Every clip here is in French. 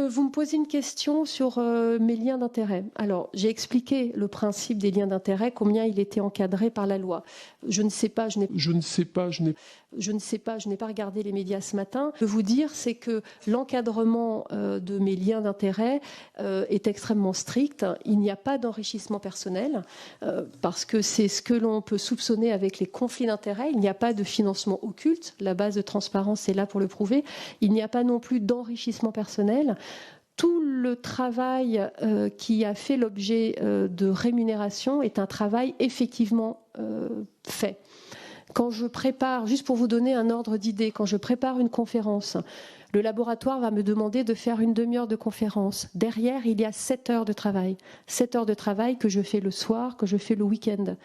vous me posez une question sur mes liens d'intérêt. Alors, j'ai expliqué le principe des liens d'intérêt, combien il était encadré par la loi. Je ne sais pas, je n'ai pas regardé les médias ce matin. Ce que je peux vous dire, c'est que l'encadrement de mes liens d'intérêt est extrêmement strict. Il n'y a pas d'enrichissement personnel parce que c'est ce que l'on peut soupçonner avec les conflits d'intérêts. Il n'y a pas de financement occulte. La base de transparence est là pour le prouver. Il n'y a pas non plus d'enrichissement personnel. Tout le travail qui a fait l'objet de rémunération est un travail effectivement fait. Quand je prépare, juste pour vous donner un ordre d'idée, quand je prépare une conférence, le laboratoire va me demander de faire une demi-heure de conférence. Derrière, il y a 7 heures de travail. 7 heures de travail que je fais le soir, que je fais le week-end.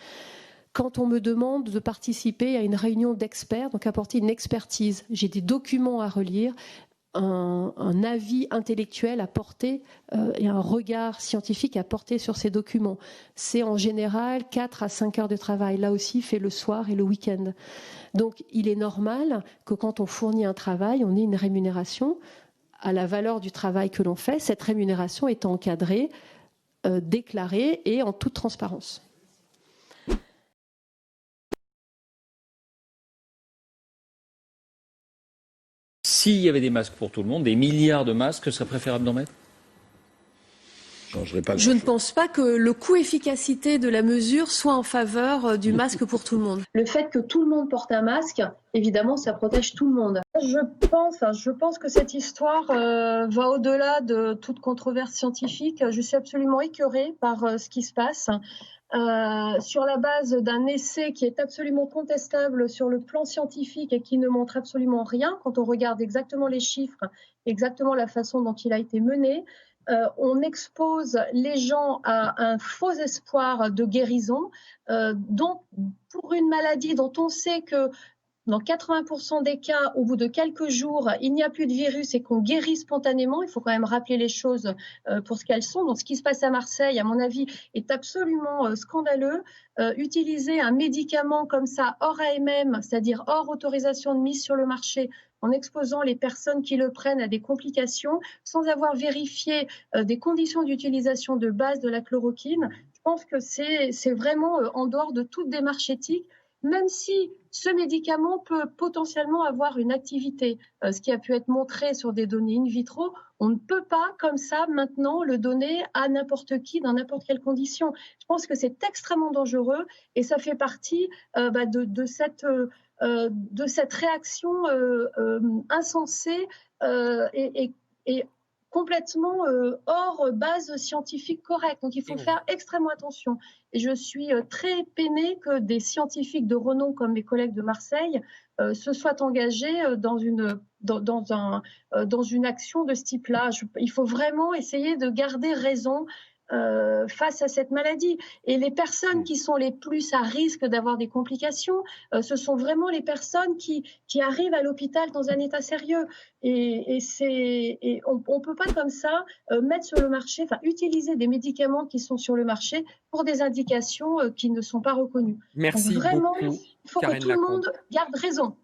Quand on me demande de participer à une réunion d'experts, donc apporter une expertise, j'ai des documents à relire, un avis intellectuel à porter et un regard scientifique à porter sur ces documents. C'est en général 4 à 5 heures de travail, là aussi fait le soir et le week-end. Donc il est normal que quand on fournit un travail, on ait une rémunération à la valeur du travail que l'on fait, cette rémunération étant encadrée, déclarée et en toute transparence. S'il y avait des masques pour tout le monde, des milliards de masques, ce serait préférable d'en mettre ? Je ne pense pas que le coût-efficacité de la mesure soit en faveur du masque pour tout le monde. Le fait que tout le monde porte un masque, évidemment, ça protège tout le monde. Je pense que cette histoire va au-delà de toute controverse scientifique. Je suis absolument écœurée par ce qui se passe. Sur la base d'un essai qui est absolument contestable sur le plan scientifique et qui ne montre absolument rien quand on regarde exactement les chiffres, exactement la façon dont il a été mené. On expose les gens à un faux espoir de guérison, donc pour une maladie dont on sait que dans 80% des cas, au bout de quelques jours, il n'y a plus de virus et qu'on guérit spontanément. Il faut quand même rappeler les choses pour ce qu'elles sont. Donc, ce qui se passe à Marseille, à mon avis, est absolument scandaleux. Utiliser un médicament comme ça, hors AMM, c'est-à-dire hors autorisation de mise sur le marché, en exposant les personnes qui le prennent à des complications, sans avoir vérifié des conditions d'utilisation de base de la chloroquine, je pense que c'est vraiment en dehors de toute démarche éthique, même si ce médicament peut potentiellement avoir une activité, ce qui a pu être montré sur des données in vitro, on ne peut pas comme ça maintenant le donner à n'importe qui dans n'importe quelle condition. Je pense que c'est extrêmement dangereux et ça fait partie de cette réaction insensée et complètement hors base scientifique correcte. Donc il faut faire extrêmement attention. Et je suis très peinée que des scientifiques de renom comme mes collègues de Marseille se soient engagés dans une action de ce type-là. Il faut vraiment essayer de garder raison face à cette maladie. Et les personnes qui sont les plus à risque d'avoir des complications, ce sont vraiment les personnes qui arrivent à l'hôpital dans un état sérieux. Et on ne peut pas comme ça mettre sur le marché, utiliser des médicaments qui sont sur le marché pour des indications qui ne sont pas reconnues. Merci Donc vraiment, beaucoup, il faut Karen que tout le monde garde raison.